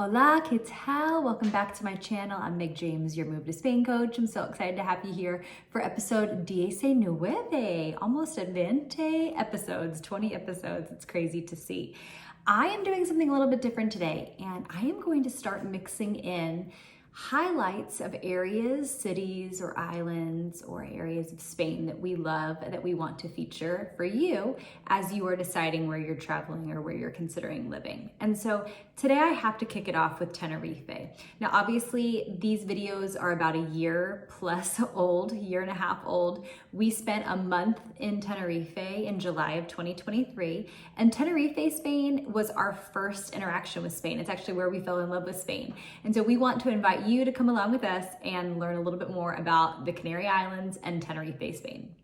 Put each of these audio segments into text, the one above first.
Hola, ¿qué tal? Welcome back to my channel. I'm Meg James, your Move to Spain coach. I'm so excited to have you here for episode Diecinueve, almost at 20 episodes, 20 episodes. It's crazy to see. I am doing something a little bit different today, and I am going to start mixing in highlights of areas, cities, or islands, or areas of Spain that we love, that we want to feature for you as you are deciding where you're traveling or where you're considering living. And so today I have to kick it off with Tenerife. Now, obviously, these videos are about a year plus old, year and a half old. We spent a month in Tenerife in July of 2023, and Tenerife, Spain was our first interaction with Spain. It's actually where we fell in love with Spain. And so we want to invite you to come along with us and learn a little bit more about the Canary Islands and Tenerife, Spain.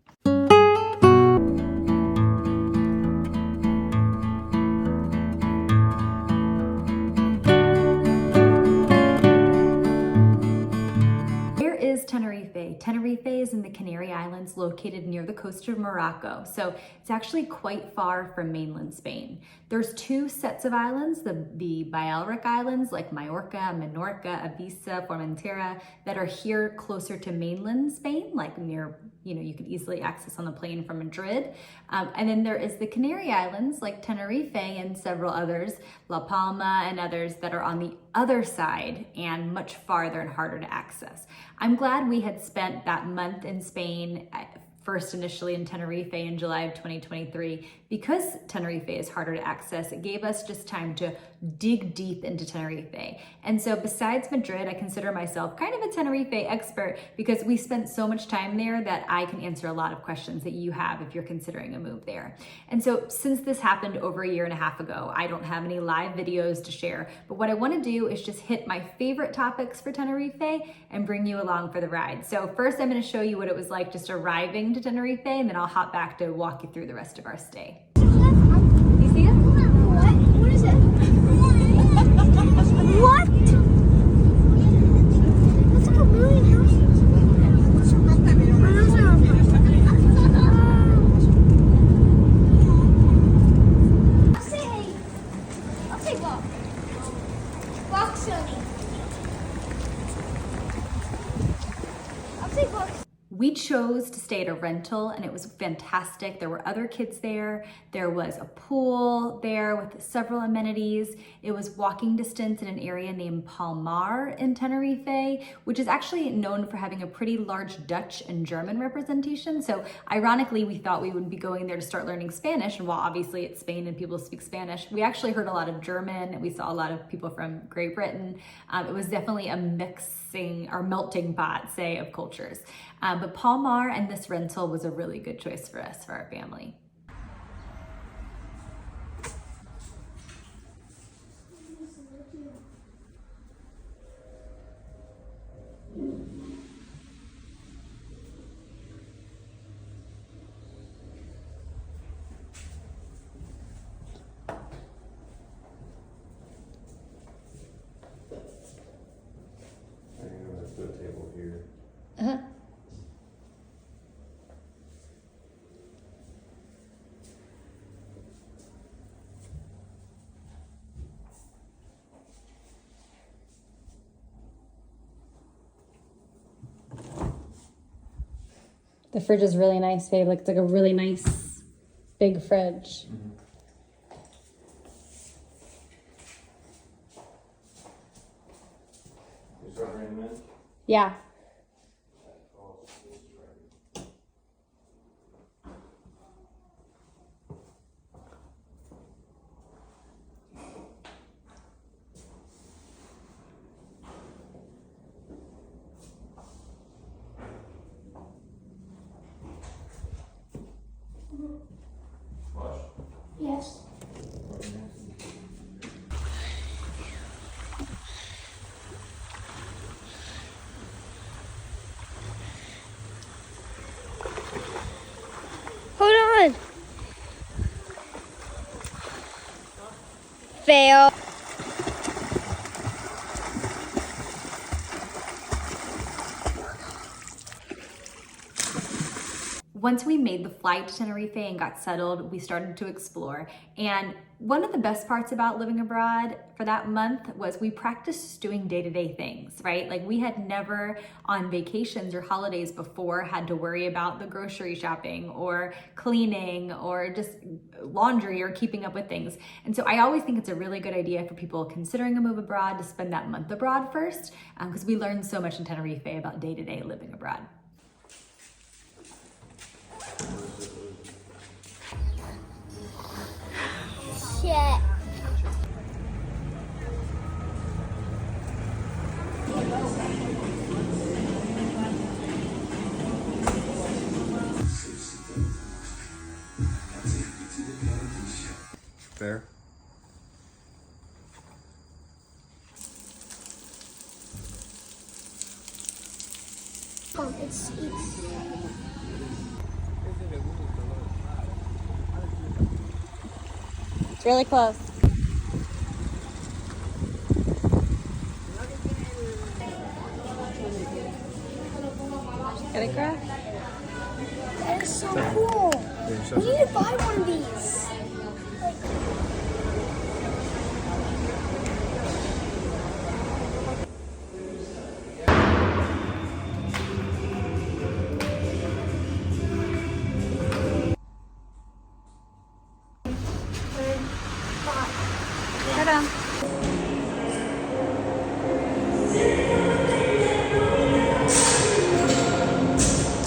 Tenerife. Tenerife is in the Canary Islands, located near the coast of Morocco. So it's actually quite far from mainland Spain. There's two sets of islands, the Balearic Islands like Majorca, Menorca, Ibiza, Formentera, that are here closer to mainland Spain, like near, you could easily access on the plane from Madrid. And then there is the Canary Islands like Tenerife and several others, La Palma and others that are on the other side and much farther and harder to access. I'm glad we had spent that month in Spain, first initially in Tenerife in July of 2023, because Tenerife is harder to access. It gave us just time to dig deep into Tenerife. And so besides Madrid, I consider myself kind of a Tenerife expert because we spent so much time there that I can answer a lot of questions that you have if you're considering a move there. And so since this happened over a year and a half ago, I don't have any live videos to share, but what I want to do is just hit my favorite topics for Tenerife and bring you along for the ride. So first I'm going to show you what it was like just arriving to Tenerife, and then I'll hop back to walk you through the rest of our stay. You see it? What is it? What? That's like a million houses. I'll say walk. Walk, Sonny. I'll say walk. We chose to stay at a rental, and it was fantastic. There were other kids there. There was a pool there with several amenities. It was walking distance in an area named Palmar in Tenerife, which is actually known for having a pretty large Dutch and German representation. So ironically, we thought we would be going there to start learning Spanish. And while obviously it's Spain and people speak Spanish, we actually heard a lot of German. We saw a lot of people from Great Britain. It was definitely a mixing or melting pot, say, of cultures. But Palmar and this rental was a really good choice for us, for our family. The table here. Uh-huh. The fridge is really nice, babe. Like, it's like a really nice big fridge. Mm-hmm. You start bringing them in? Yeah. Wash. Yes. Once we made the flight to Tenerife and got settled, we started to explore. And one of the best parts about living abroad for that month was we practiced doing day-to-day things, right? Like we had never on vacations or holidays before had to worry about the grocery shopping or cleaning or just laundry or keeping up with things. And so I always think it's a really good idea for people considering a move abroad to spend that month abroad first, because we learned so much in Tenerife about day-to-day living abroad. Shit. Fair. Oh, it's It's really close. Get it, Cruz? that is so cool. We need to buy one of these.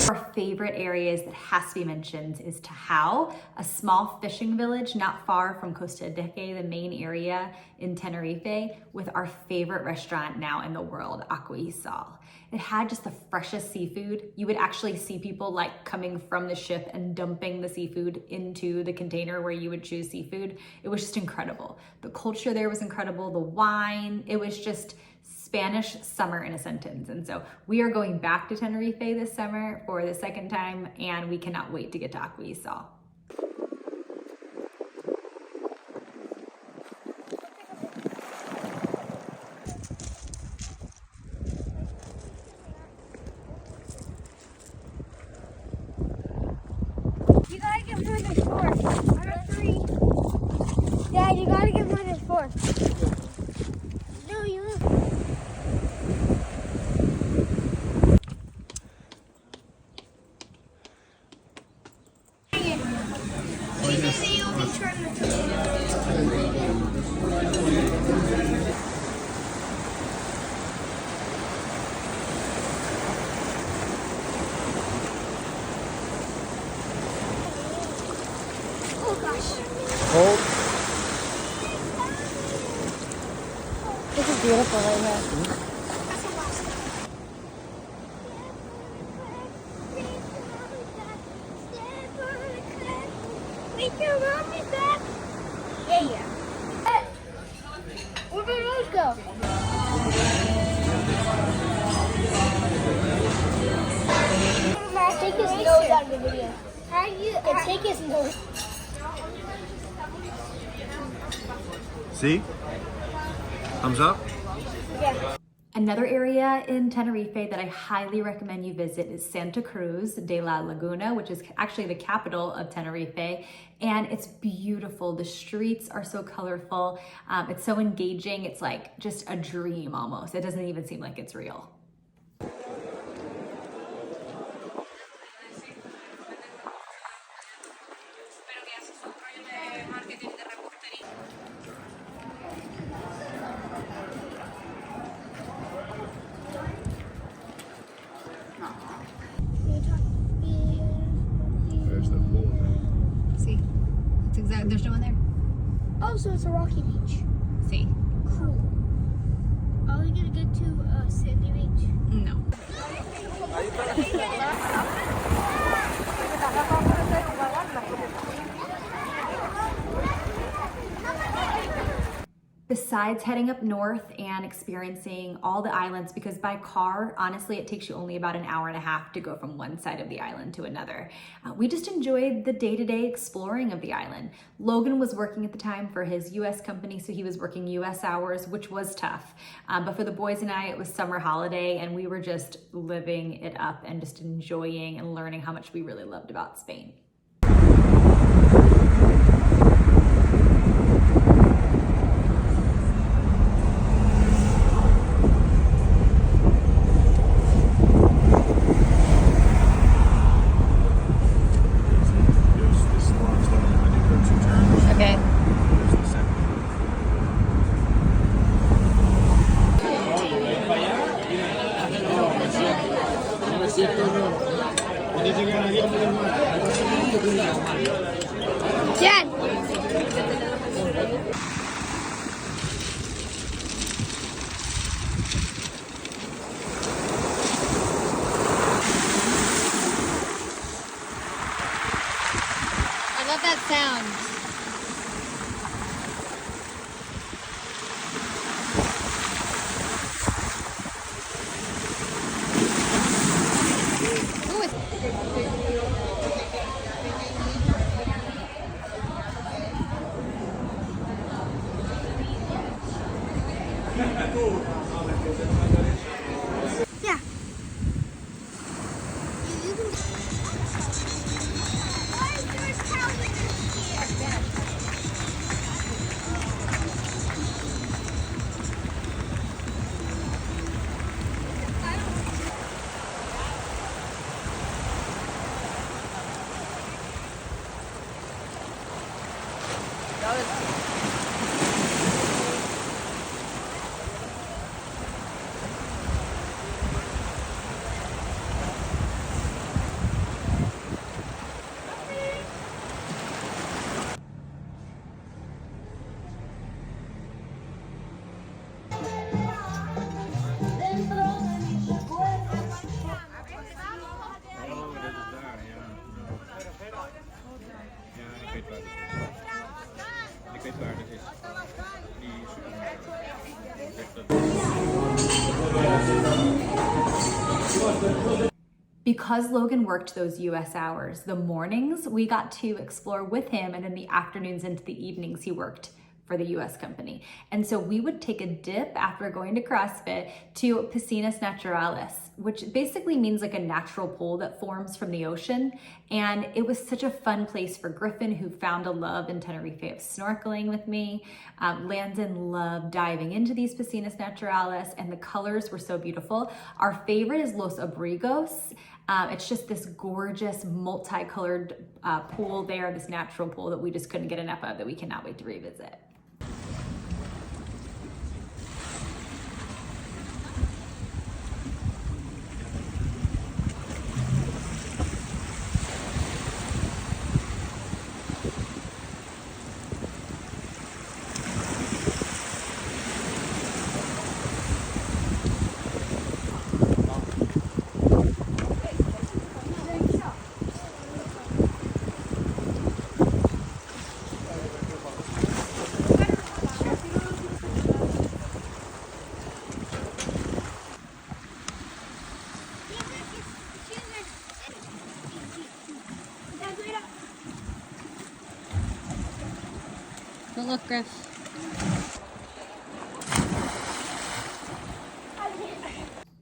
Our favorite areas that has to be mentioned is Tajau, a small fishing village not far from Costa Dique, the main area in Tenerife, with our favorite restaurant now in the world, Agua y Sal. It had just the freshest seafood. You would actually see people like coming from the ship and dumping the seafood into the container where you would choose seafood. It was just incredible. The culture there was incredible. The wine, it was just Spanish summer in a sentence. And so we are going back to Tenerife this summer for the second time, and we cannot wait to get to Agua y Sal. You gotta get more than 4. I got 3. Dad, you gotta get more than 4. No, you won't. Oh gosh. Hold. This is beautiful right here. That's a lot. Make your mommy back. Yeah. Where did those go? Take his nose out of the video. Yeah, take his nose. See? Thumbs up? Yeah. Another area in Tenerife that I highly recommend you visit is Santa Cruz de la Laguna, which is actually the capital of Tenerife. And it's beautiful. The streets are so colorful. It's so engaging. It's like just a dream almost. It doesn't even seem like it's real. There's the pool, man. See, it's exactly, there's no one there. Oh, so it's a rocky beach. See, Cool. Are we gonna get to Sandy Beach? no. The besides heading up north and experiencing all the islands, because by car, honestly, it takes you only about an hour and a half to go from one side of the island to another. We just enjoyed the day-to-day exploring of the island. Logan was working at the time for his US company, so he was working US hours, which was tough. But for the boys and I, it was summer holiday, and we were just living it up and just enjoying and learning how much we really loved about Spain. Dad! I love that sound. Yeah. Because Logan worked those US hours, the mornings we got to explore with him, and then the afternoons into the evenings he worked for the US company. And so we would take a dip after going to CrossFit to Piscinas Naturales, which basically means like a natural pool that forms from the ocean. And it was such a fun place for Griffin, who found a love in Tenerife of snorkeling with me. Landon loved diving into these Piscinas Naturales, and the colors were so beautiful. Our favorite is Los Abrigos. It's just this gorgeous multicolored pool there, this natural pool that we just couldn't get enough of, that we cannot wait to revisit. Don't look, Griff.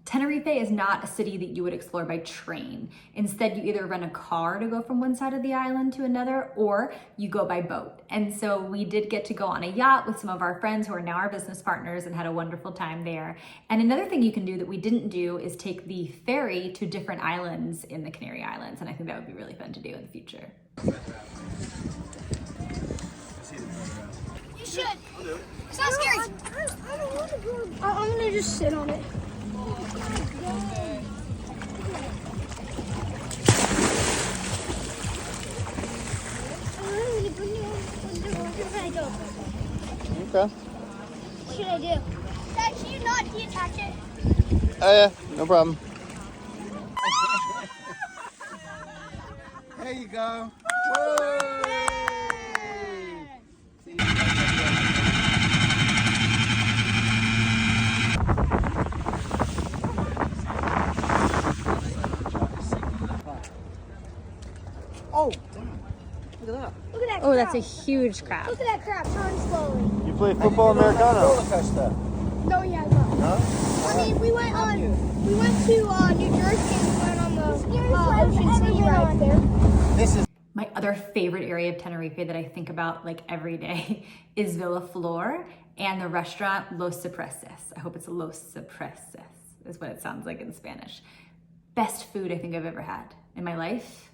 Tenerife is not a city that you would explore by train. Instead, you either rent a car to go from one side of the island to another, or you go by boat. And so we did get to go on a yacht with some of our friends who are now our business partners, and had a wonderful time there. And another thing you can do that we didn't do is take the ferry to different islands in the Canary Islands. And I think that would be really fun to do in the future. You should. It's not scary. I don't want to go. I'm gonna just sit on it. Okay. What should I do? Dad, should you not detach it? Oh yeah, no problem. There you go. Whoa! Oh, damn. Look at that. Look at that Oh, that's a crab. huge crab. Look at that crab. Turn slowly. You play football Americano? Roller coaster. No, yeah, no. No? I mean, we went to New Jersey and we went on the Ocean City ride there. This is My other favorite area of Tenerife that I think about like every day is Villaflor and the restaurant Los Cipreses. I hope it's Los Cipreses is what it sounds like in Spanish. Best food I think I've ever had in my life.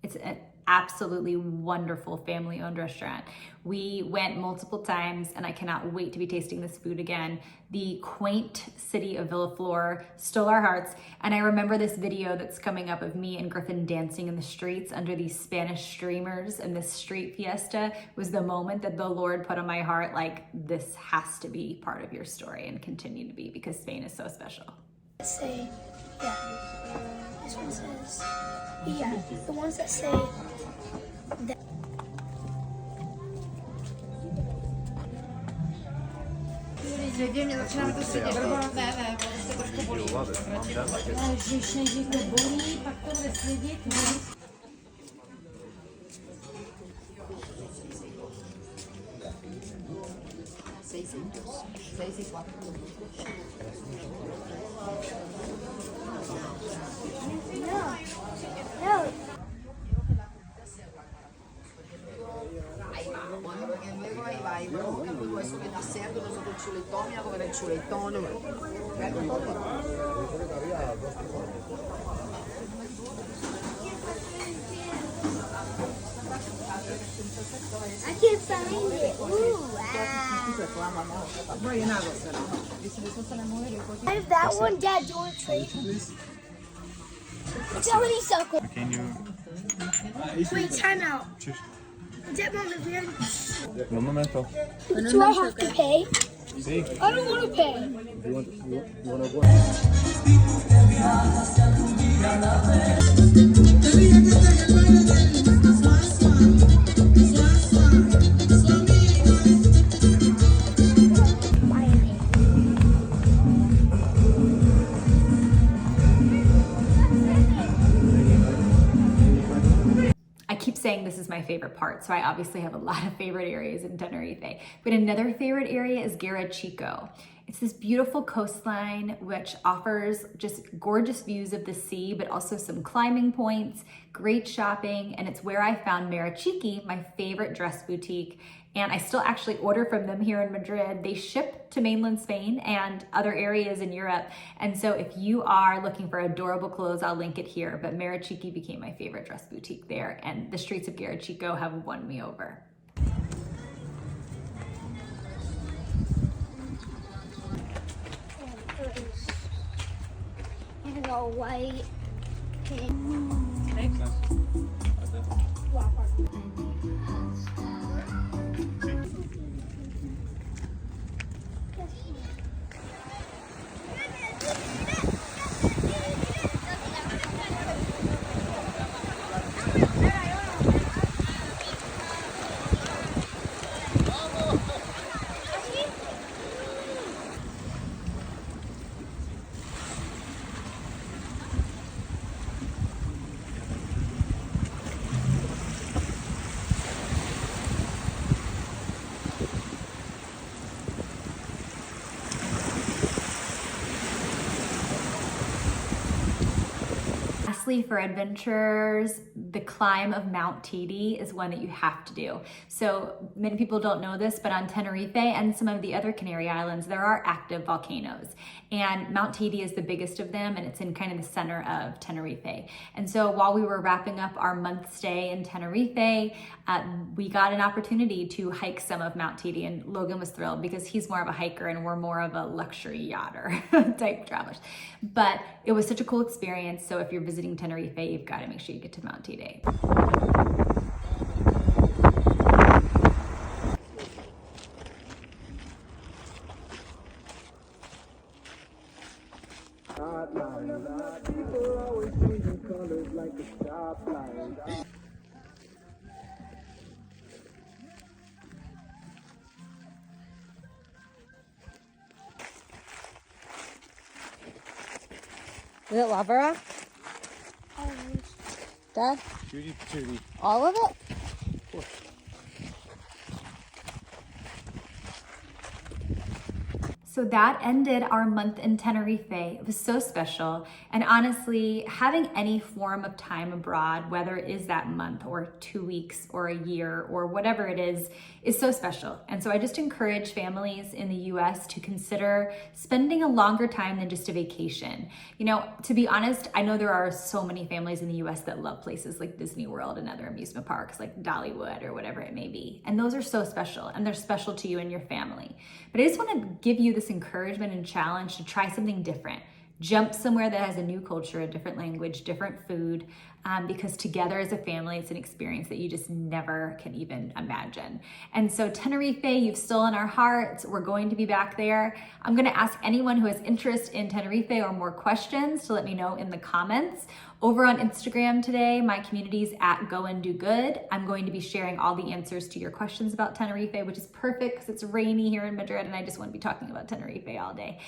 It's an absolutely wonderful family-owned restaurant. We went multiple times and I cannot wait to be tasting this food again. The quaint city of Villaflor stole our hearts. And I remember this video that's coming up of me and Griffin dancing in the streets under these Spanish streamers, and this street fiesta was the moment that the Lord put on my heart, like, this has to be part of your story and continue to be, because Spain is so special. Say, yeah. This one says, yeah. The ones that say that. No. Perché luego ahí va, y luego que luego eso viene a cerdo, nosotros el chuletón, mira comer el chuletón. I can't find it. Ooh, wow. If that one, Dad, do you want to trade? It's already circle. Can you... Wait, time out. Dad, Mom, if we Un momento. do I have to pay? Sí. I don't want to pay. You want to go? I keep saying this is my favorite part, so I obviously have a lot of favorite areas in Tenerife. But another favorite area is Garachico. It's this beautiful coastline which offers just gorgeous views of the sea, but also some climbing points, great shopping, and it's where I found Marichichi, my favorite dress boutique. And I still actually order from them here in Madrid. They ship to mainland Spain and other areas in Europe. And so if you are looking for adorable clothes, I'll link it here. But Marichichi became my favorite dress boutique there, and the streets of Garachico have won me over. It's all white. Lastly, for adventurers, the climb of Mount Teide is one that you have to do. So many people don't know this, but on Tenerife and some of the other Canary Islands, there are active volcanoes. And Mount Teide is the biggest of them, and it's in kind of the center of Tenerife. And so while we were wrapping up our month stay in Tenerife, we got an opportunity to hike some of Mount Teide, and Logan was thrilled because he's more of a hiker and we're more of a luxury yachter type travelers. But it was such a cool experience. So if you're visiting Tenerife, you've got to make sure you get to Mount Teide. Is it lava rock? Dad? Shooty patooty. All of it? So that ended our month in Tenerife. It was so special. And honestly, having any form of time abroad, whether it is that month or 2 weeks or a year or whatever it is so special. And so I just encourage families in the US to consider spending a longer time than just a vacation. You know, to be honest, I know there are so many families in the US that love places like Disney World and other amusement parks like Dollywood or whatever it may be. And those are so special and they're special to you and your family. But I just want to give you this encouragement and challenge to try something different. Jump somewhere that has a new culture, a different language, different food, because together as a family, it's an experience that you just never can even imagine. And so Tenerife, you've stolen our hearts. We're going to be back there. I'm going to ask anyone who has interest in Tenerife or more questions to let me know in the comments. Over on Instagram today, my community's at Go and Do Good. I'm going to be sharing all the answers to your questions about Tenerife, which is perfect because it's rainy here in Madrid and I just want to be talking about Tenerife all day.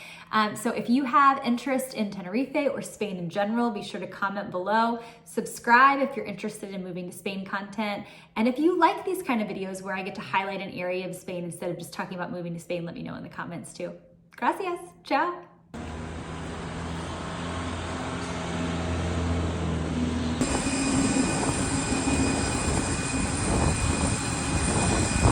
So if you have interest in Tenerife or Spain in general, be sure to comment below. Subscribe if you're interested in moving to Spain content. And if you like these kind of videos where I get to highlight an area of Spain instead of just talking about moving to Spain, let me know in the comments too. Gracias. Ciao.